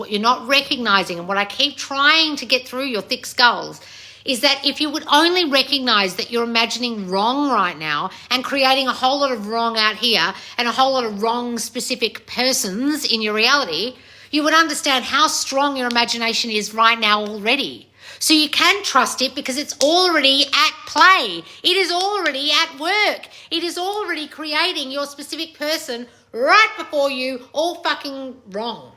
what you're not recognizing, and what I keep trying to get through your thick skulls, is that if you would only recognize that you're imagining wrong right now and creating a whole lot of wrong out here and a whole lot of wrong specific persons in your reality, you would understand how strong your imagination is right now already. So you can trust it because it's already at play. It is already at work. It is already creating your specific person right before you, all fucking wrong.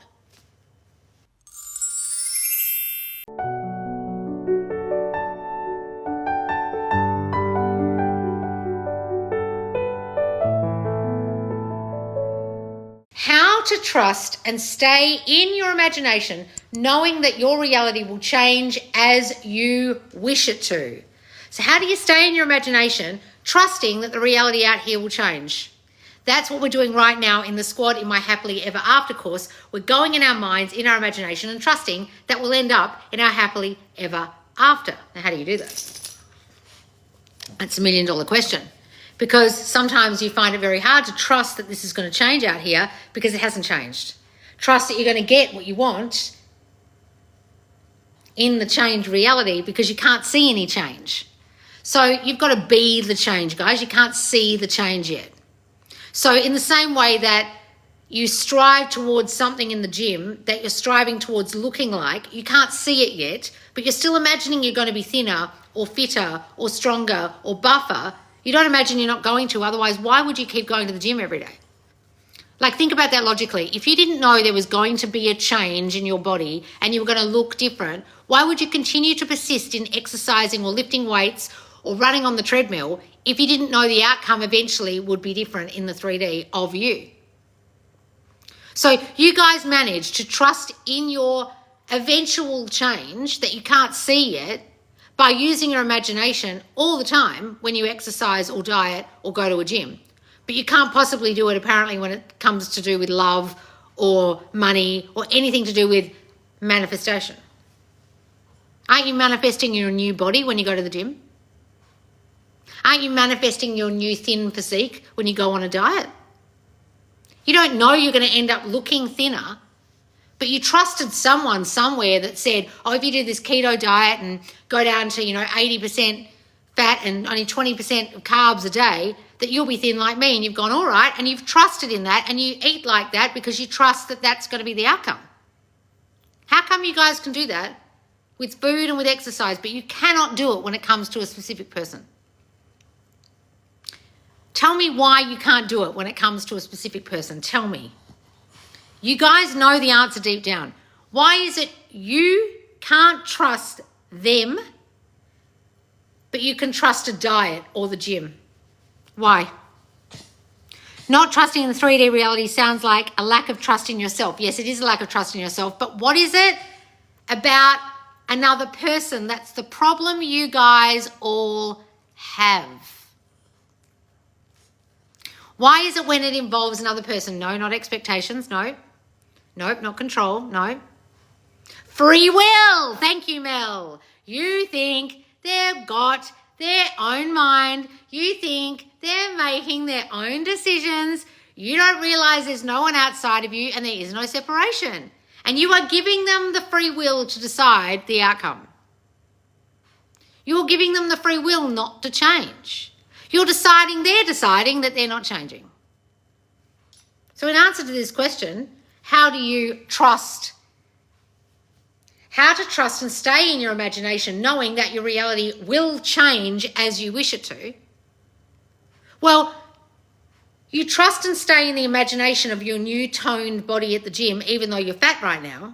How to trust and stay in your imagination, knowing that your reality will change as you wish it to. So how do you stay in your imagination, trusting that the reality out here will change? That's what we're doing right now in the squad in my Happily Ever After course. We're going in our minds, in our imagination, and trusting that we'll end up in our Happily Ever After. Now, how do you do that? That's $1 million question. Because sometimes you find it very hard to trust that this is going to change out here because it hasn't changed. Trust that you're going to get what you want in the changed reality because you can't see any change. So you've got to be the change, guys. You can't see the change yet. So in the same way that you strive towards something in the gym that you're striving towards looking like, you can't see it yet, but you're still imagining you're going to be thinner or fitter or stronger or buffer. You don't imagine you're not going to, otherwise why would you keep going to the gym every day? Like, think about that logically. If you didn't know there was going to be a change in your body and you were going to look different, why would you continue to persist in exercising or lifting weights or running on the treadmill if you didn't know the outcome eventually would be different in the 3D of you? So you guys manage to trust in your eventual change that you can't see yet by using your imagination all the time when you exercise or diet or go to a gym. But you can't possibly do it apparently when it comes to do with love or money or anything to do with manifestation. Aren't you manifesting your new body when you go to the gym? Aren't you manifesting your new thin physique when you go on a diet? You don't know you're going to end up looking thinner, but you trusted someone somewhere that said, oh, if you do this keto diet and go down to, 80% fat and only 20% of carbs a day, that you'll be thin like me. And you've gone, all right, and you've trusted in that and you eat like that because you trust that that's going to be the outcome. How come you guys can do that with food and with exercise, but you cannot do it when it comes to a specific person? Tell me why you can't do it when it comes to a specific person. Tell me. You guys know the answer deep down. Why is it you can't trust them, but you can trust a diet or the gym? Why? Not trusting in the 3D reality sounds like a lack of trust in yourself. Yes, it is a lack of trust in yourself, but what is it about another person that's the problem you guys all have? Why is it when it involves another person? No, not expectations, no. Nope, not control, no. Free will. Thank you, Mel. You think they've got their own mind. You think they're making their own decisions. You don't realize there's no one outside of you and there is no separation. And you are giving them the free will to decide the outcome. You're giving them the free will not to change. You're deciding they're deciding that they're not changing. So in answer to this question, how do you trust? How to trust and stay in your imagination knowing that your reality will change as you wish it to? Well, you trust and stay in the imagination of your new toned body at the gym even though you're fat right now.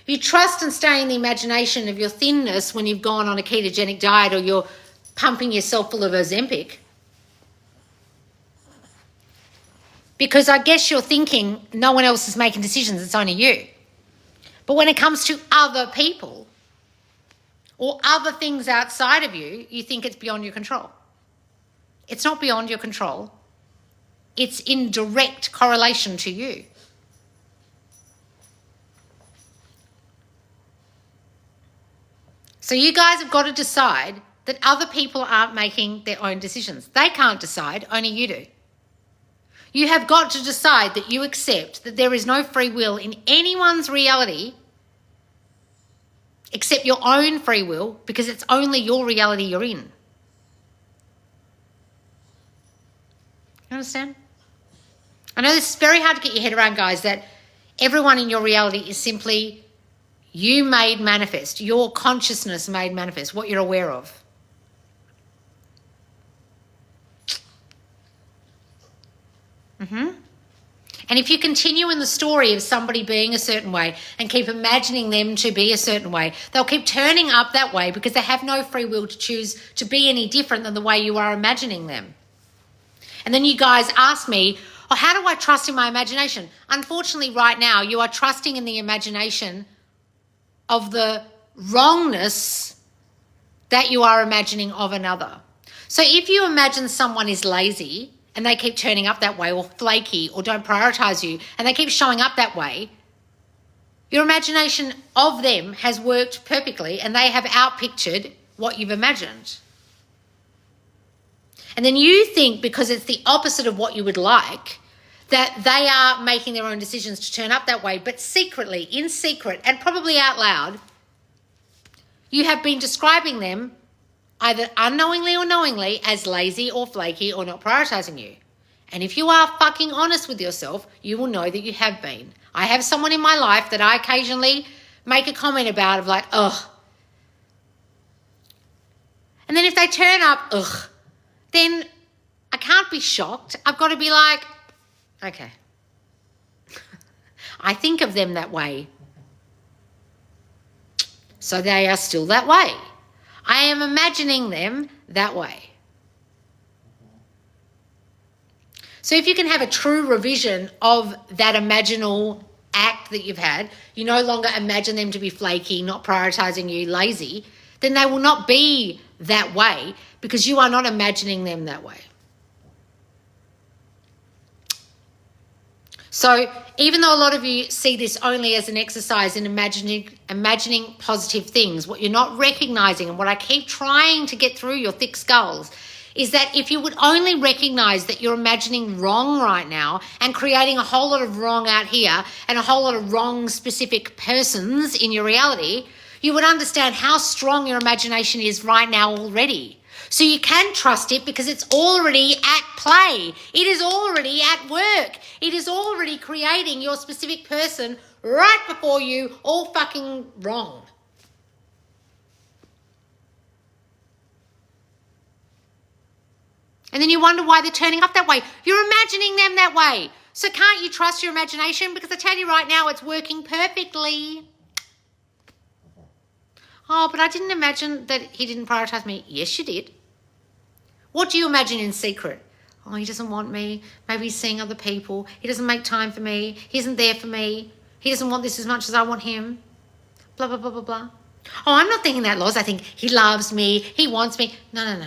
You trust and stay in the imagination of your thinness when you've gone on a ketogenic diet or you're pumping yourself full of Ozempic. Because I guess you're thinking no one else is making decisions, it's only you. But when it comes to other people or other things outside of you, you think it's beyond your control. It's not beyond your control. It's in direct correlation to you. So you guys have got to decide that other people aren't making their own decisions. They can't decide, only you do. You have got to decide that you accept that there is no free will in anyone's reality except your own free will, because it's only your reality you're in. You understand? I know this is very hard to get your head around, guys, that everyone in your reality is simply you made manifest, your consciousness made manifest, what you're aware of. And if you continue in the story of somebody being a certain way and keep imagining them to be a certain way, they'll keep turning up that way because they have no free will to choose to be any different than the way you are imagining them. And then you guys ask me, oh, how do I trust in my imagination? Unfortunately, right now, you are trusting in the imagination of the wrongness that you are imagining of another. So if you imagine someone is lazy and they keep turning up that way, or flaky, or don't prioritize you, and they keep showing up that way, your imagination of them has worked perfectly and they have outpictured what you've imagined. And then you think, because it's the opposite of what you would like, that they are making their own decisions to turn up that way, but secretly, in secret, and probably out loud, you have been describing them either unknowingly or knowingly as lazy or flaky or not prioritizing you. And if you are fucking honest with yourself, you will know that you have been. I have someone in my life that I occasionally make a comment about of like, ugh. And then if they turn up, ugh, then I can't be shocked. I've got to be like, okay. I think of them that way. So they are still that way. I am imagining them that way. So if you can have a true revision of that imaginal act that you've had, you no longer imagine them to be flaky, not prioritizing you, lazy, then they will not be that way because you are not imagining them that way. So even though a lot of you see this only as an exercise in imagining positive things, what you're not recognizing, and what I keep trying to get through your thick skulls, is that if you would only recognize that you're imagining wrong right now and creating a whole lot of wrong out here and a whole lot of wrong specific persons in your reality, you would understand how strong your imagination is right now already. So you can trust it because it's already at play. It is already at work. It is already creating your specific person right before you, all fucking wrong. And then you wonder why they're turning up that way. You're imagining them that way. So can't you trust your imagination? Because I tell you right now, it's working perfectly. Oh, but I didn't imagine that he didn't prioritize me. Yes, you did. What do you imagine in secret? Oh, he doesn't want me. Maybe he's seeing other people. He doesn't make time for me. He isn't there for me. He doesn't want this as much as I want him. Blah, blah, blah, blah, blah. Oh, I'm not thinking that, Loz. I think he loves me. He wants me. No.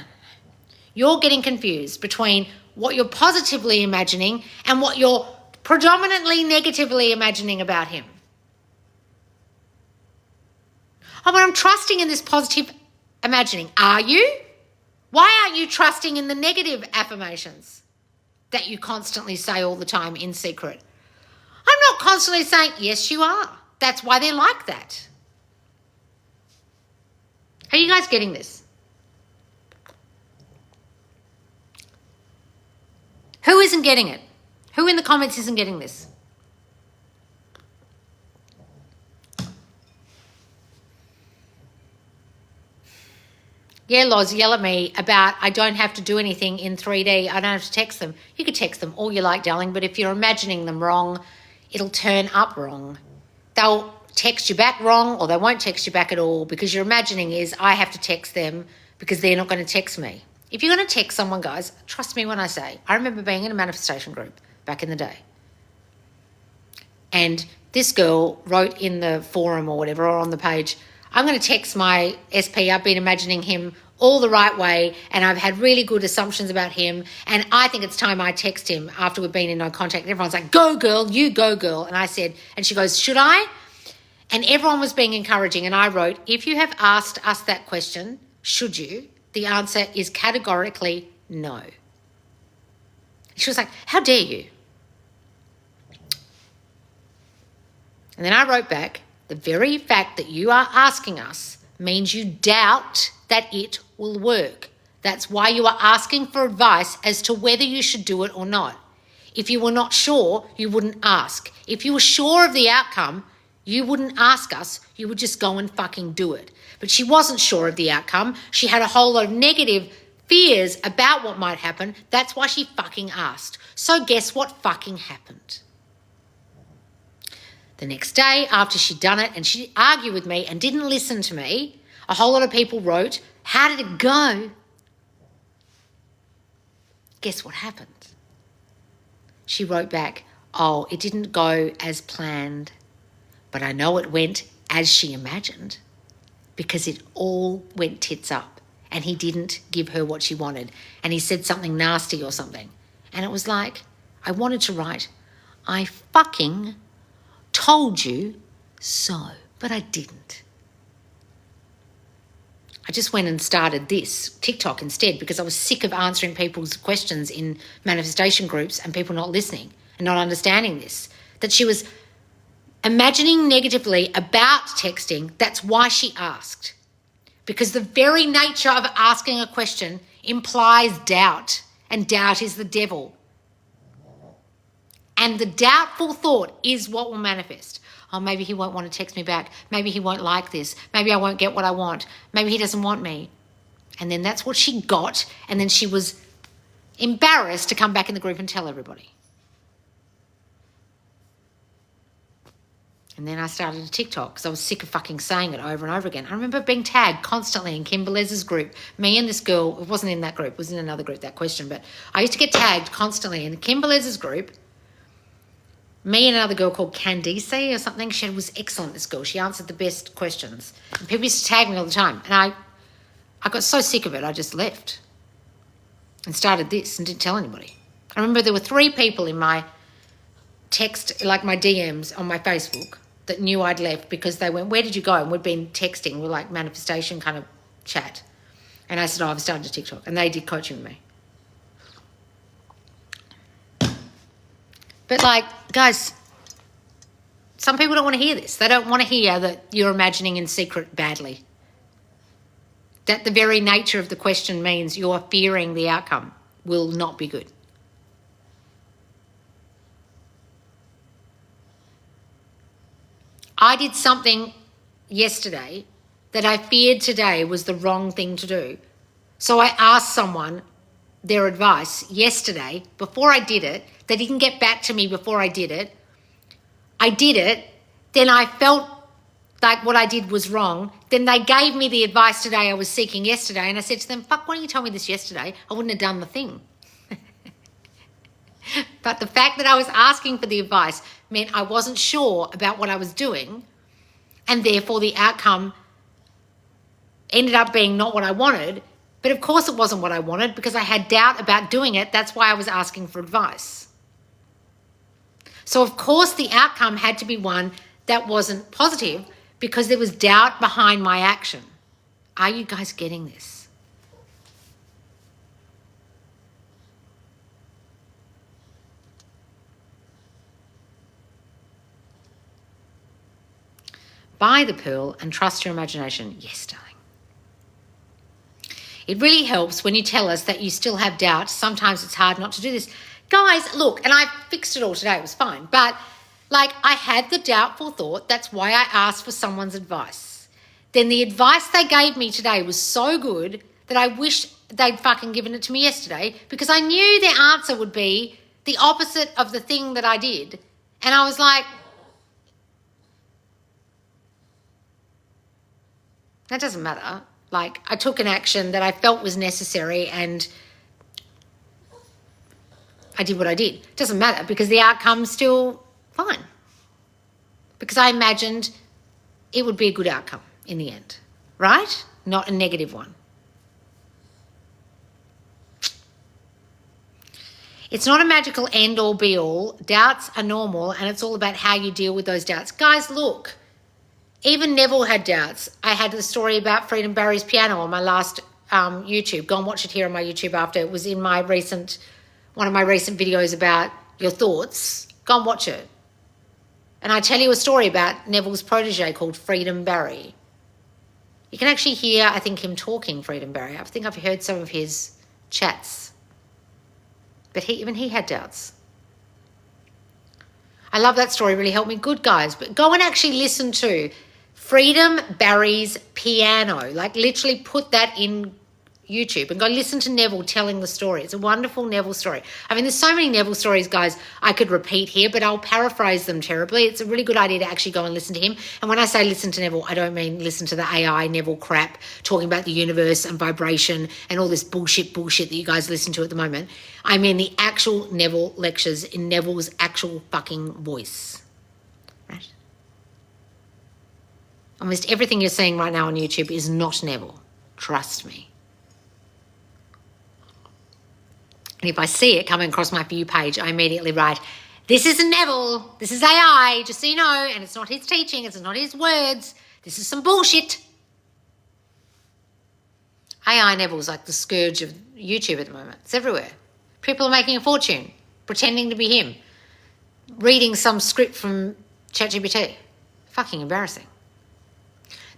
You're getting confused between what you're positively imagining and what you're predominantly negatively imagining about him. Oh, but I'm trusting in this positive imagining. Are you? Why aren't you trusting in the negative affirmations that you constantly say all the time in secret? I'm not constantly saying, yes, you are. That's why they're like that. Are you guys getting this? Who isn't getting it? Who in the comments isn't getting this? Yeah, Loz, yell at me about I don't have to do anything in 3D. I don't have to text them. You could text them all you like, darling, but if you're imagining them wrong, it'll turn up wrong. They'll text you back wrong, or they won't text you back at all because your imagining is I have to text them because they're not going to text me. If you're going to text someone, guys, trust me when I say, I remember being in a manifestation group back in the day. And this girl wrote in the forum or whatever, or on the page, I'm going to text my SP. I've been imagining him all the right way and I've had really good assumptions about him, and I think it's time I text him after we've been in no contact. And everyone's like, go girl, you go girl. And I said, and she goes, should I? And everyone was being encouraging, and I wrote, if you have asked us that question, should you? The answer is categorically no. She was like, how dare you? And then I wrote back, the very fact that you are asking us means you doubt that it will work. That's why you are asking for advice as to whether you should do it or not. If you were not sure, you wouldn't ask. If you were sure of the outcome, you wouldn't ask us. You would just go and fucking do it. But she wasn't sure of the outcome. She had a whole lot of negative fears about what might happen. That's why she fucking asked. So guess what fucking happened? The next day, after she'd done it and she argued with me and didn't listen to me, a whole lot of people wrote, how did it go? Guess what happened? She wrote back, oh, it didn't go as planned, but I know it went as she imagined because it all went tits up and he didn't give her what she wanted and he said something nasty or something. And it was like, I wanted to write, I fucking told you so, but I didn't. I just went and started this TikTok instead because I was sick of answering people's questions in manifestation groups and people not listening and not understanding this. That she was imagining negatively about texting. That's why she asked. Because the very nature of asking a question implies doubt, and doubt is the devil. And the doubtful thought is what will manifest. Oh, maybe he won't want to text me back. Maybe he won't like this. Maybe I won't get what I want. Maybe he doesn't want me. And then that's what she got. And then she was embarrassed to come back in the group and tell everybody. And then I started a TikTok because I was sick of fucking saying it over and over again. I remember being tagged constantly in Kimberlez's group. Me and this girl, it wasn't in that group, it was in another group, that question. But I used to get tagged constantly in Kimberlez's group. Me and another girl called Candice or something. She was excellent, this girl. She answered the best questions. And people used to tag me all the time. And I got so sick of it, I just left and started this and didn't tell anybody. I remember there were 3 people in my text, like my DMs on my Facebook, that knew I'd left because they went, where did you go? And we'd been texting. We're like manifestation kind of chat. And I said, oh, I've started a TikTok. And they did coaching with me. But like, guys, some people don't want to hear this. They don't want to hear that you're imagining in secret badly. That the very nature of the question means you're fearing the outcome will not be good. I did something yesterday that I feared today was the wrong thing to do. So I asked someone their advice yesterday before I did it. They didn't get back to me before I did it. I did it. Then I felt like what I did was wrong. Then they gave me the advice today I was seeking yesterday. And I said to them, fuck, why didn't you tell me this yesterday? I wouldn't have done the thing. But the fact that I was asking for the advice meant I wasn't sure about what I was doing. And therefore the outcome ended up being not what I wanted. But of course it wasn't what I wanted because I had doubt about doing it. That's why I was asking for advice. So of course the outcome had to be one that wasn't positive because there was doubt behind my action. Are you guys getting this? Buy the pearl and trust your imagination. Yes, darling. It really helps when you tell us that you still have doubt. Sometimes it's hard not to do this. Guys, look, and I fixed it all today. It was fine. But, like, I had the doubtful thought. That's why I asked for someone's advice. Then the advice they gave me today was so good that I wish they'd fucking given it to me yesterday because I knew their answer would be the opposite of the thing that I did. And I was like, that doesn't matter. Like, I took an action that I felt was necessary and I did what I did. It doesn't matter because the outcome's still fine. Because I imagined it would be a good outcome in the end, right? Not a negative one. It's not a magical end all be all. Doubts are normal and it's all about how you deal with those doubts. Guys, look. Even Neville had doubts. I had the story about Freedom Barry's piano on my last YouTube. Go and watch it here on my YouTube after. It was in my one of my recent videos about your thoughts. Go and watch it. And I tell you a story about Neville's protege called Freedom Barry. You can actually hear, I think, him talking, Freedom Barry. I think I've heard some of his chats. But even he had doubts. I love that story. Really helped me. Good, guys. But go and actually listen to Freedom Barry's piano. Like, literally put that in YouTube and go listen to Neville telling the story. It's a wonderful Neville story. I mean, there's so many Neville stories, guys, I could repeat here, but I'll paraphrase them terribly. It's a really good idea to actually go and listen to him. And when I say listen to Neville, I don't mean listen to the AI Neville crap talking about the universe and vibration and all this bullshit that you guys listen to at the moment. I mean the actual Neville lectures in Neville's actual fucking voice. Right? Almost everything you're seeing right now on YouTube is not Neville. Trust me. And if I see it coming across my view page, I immediately write, this isn't Neville, this is AI, just so you know, and it's not his teaching, it's not his words, this is some bullshit. AI Neville's like the scourge of YouTube at the moment. It's everywhere. People are making a fortune, pretending to be him, reading some script from ChatGPT. Fucking embarrassing.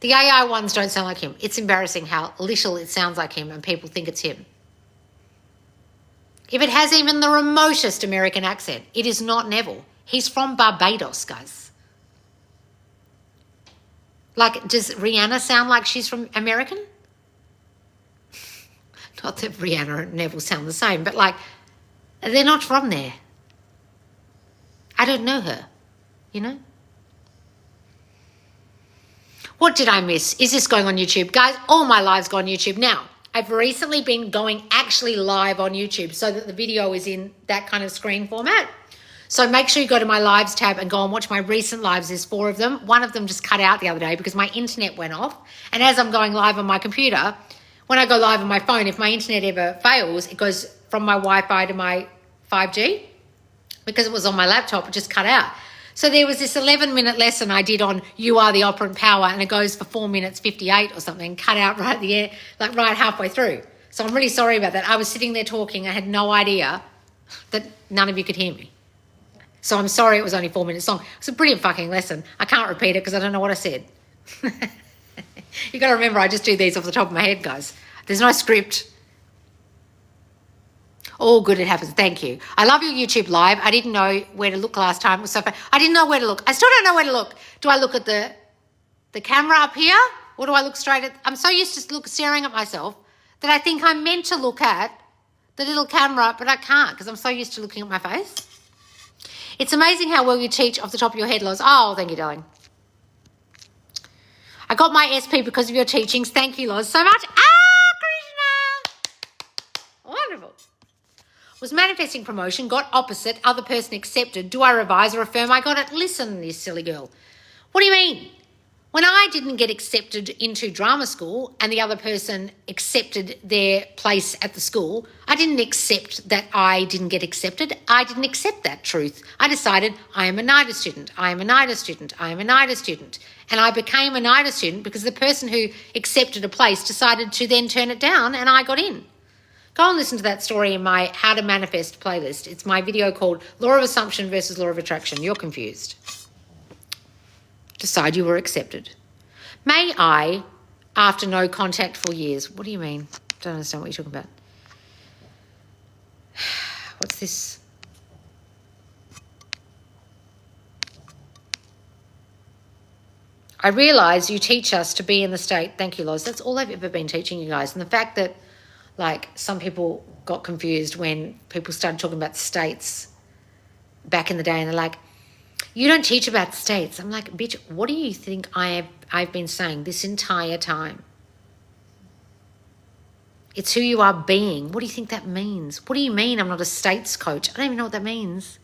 The AI ones don't sound like him. It's embarrassing how little it sounds like him and people think it's him. If it has even the remotest American accent, it is not Neville. He's from Barbados, guys. Like, does Rihanna sound like she's from American? Not that Rihanna and Neville sound the same, but like, they're not from there. I don't know her, you know? What did I miss? Is this going on YouTube? Guys, all my lives go on YouTube now. I've recently been going actually live on YouTube so that the video is in that kind of screen format. So make sure you go to my lives tab and go and watch my recent lives. There's 4 of them. One of them just cut out the other day because my internet went off. And as I'm going live on my computer, when I go live on my phone, if my internet ever fails, it goes from my Wi-Fi to my 5G. Because it was on my laptop, it just cut out. So there was this 11-minute lesson I did on You Are the Operant Power, and it goes for 4 minutes 58 or something, cut out right at the end, like right halfway through. So I'm really sorry about that. I was sitting there talking. I had no idea that none of you could hear me. So I'm sorry it was only 4 minutes long. It's a brilliant fucking lesson. I can't repeat it because I don't know what I said. You got to remember, I just do these off the top of my head, guys. There's no script. All good, it happens. Thank you. I love your YouTube live. I didn't know where to look last time. It was so fun. I didn't know where to look. I still don't know where to look. Do I look at the camera up here, or do I look straight at? I'm so used to staring at myself that I think I'm meant to look at the little camera, but I can't because I'm so used to looking at my face. It's amazing how well you teach off the top of your head, Loz. Oh, thank you, darling. I got my SP because of your teachings. Thank you, Loz, so much. Krishna. Wonderful. Was manifesting promotion, got opposite, other person accepted. Do I revise or affirm I got it? Listen, you silly girl. What do you mean? When I didn't get accepted into drama school and the other person accepted their place at the school, I didn't accept that I didn't get accepted. I didn't accept that truth. I decided I am a NIDA student. I am a NIDA student. I am a NIDA student. And I became a NIDA student because the person who accepted a place decided to then turn it down and I got in. Go and listen to that story in my How to Manifest playlist. It's my video called Law of Assumption versus Law of Attraction. You're confused. Decide you were accepted. May I, after no contact for years? What do you mean? Don't understand what you're talking about. What's this? I realise you teach us to be in the state. Thank you, Loz. That's all I've ever been teaching you guys. And the fact that like some people got confused when people started talking about states back in the day and they're like, you don't teach about states. I'm like, bitch, what do you think I've been saying this entire time? It's who you are being. What do you think that means? What do you mean I'm not a states coach? I don't even know what that means.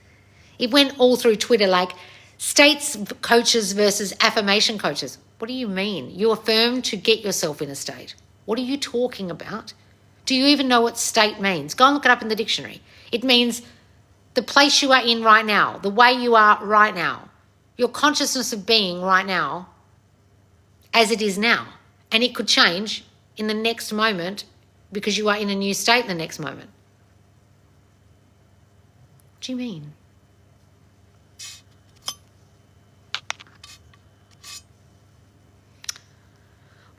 It went all through Twitter like states coaches versus affirmation coaches. What do you mean? You affirm to get yourself in a state. What are you talking about? Do you even know what state means? Go and look it up in the dictionary. It means the place you are in right now, the way you are right now, your consciousness of being right now as it is now. And it could change in the next moment because you are in a new state in the next moment. What do you mean?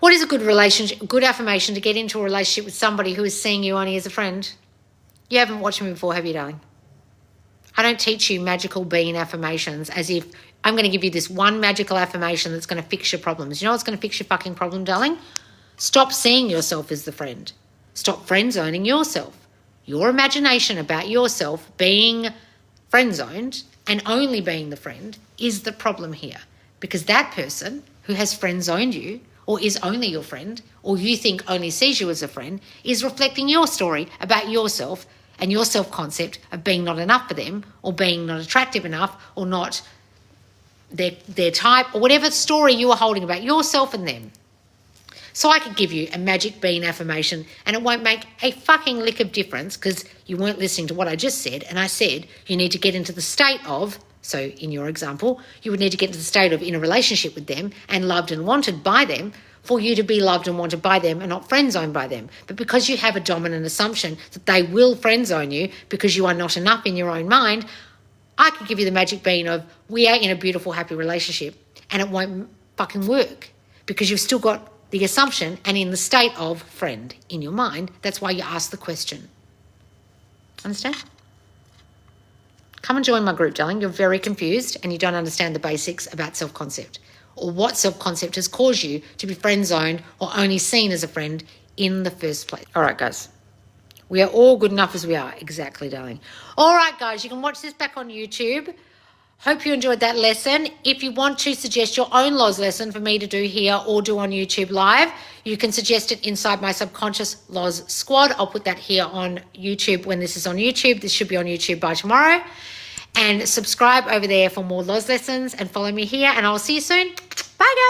What is a good relationship, good affirmation to get into a relationship with somebody who is seeing you only as a friend? You haven't watched me before, have you, darling? I don't teach you magical bean affirmations as if I'm going to give you this one magical affirmation that's going to fix your problems. You know what's going to fix your fucking problem, darling? Stop seeing yourself as the friend. Stop friend zoning yourself. Your imagination about yourself being friend zoned and only being the friend is the problem here. Because that person who has friend zoned you or is only your friend or you think only sees you as a friend is reflecting your story about yourself and your self-concept of being not enough for them or being not attractive enough or not their type or whatever story you are holding about yourself and them. So I could give you a magic bean affirmation and it won't make a fucking lick of difference because you weren't listening to what I just said. And I said you need to get into the state of, so in your example, you would need to get into the state of in a relationship with them and loved and wanted by them for you to be loved and wanted by them and not friend zoned by them. But because you have a dominant assumption that they will friend zone you because you are not enough in your own mind, I could give you the magic bean of we are in a beautiful, happy relationship and it won't fucking work because you've still got the assumption and in the state of friend in your mind. That's why you ask the question. Understand? Come and join my group, darling. You're very confused and you don't understand the basics about self-concept or what self-concept has caused you to be friend zoned or only seen as a friend in the first place. All right, guys. We are all good enough as we are. Exactly, darling. All right, guys. You can watch this back on YouTube. Hope you enjoyed that lesson. If you want to suggest your own Loz lesson for me to do here or do on YouTube Live, you can suggest it inside my Subconscious Loz Squad. I'll put that here on YouTube when this is on YouTube. This should be on YouTube by tomorrow. And subscribe over there for more Loz lessons and follow me here. And I'll see you soon. Bye, guys.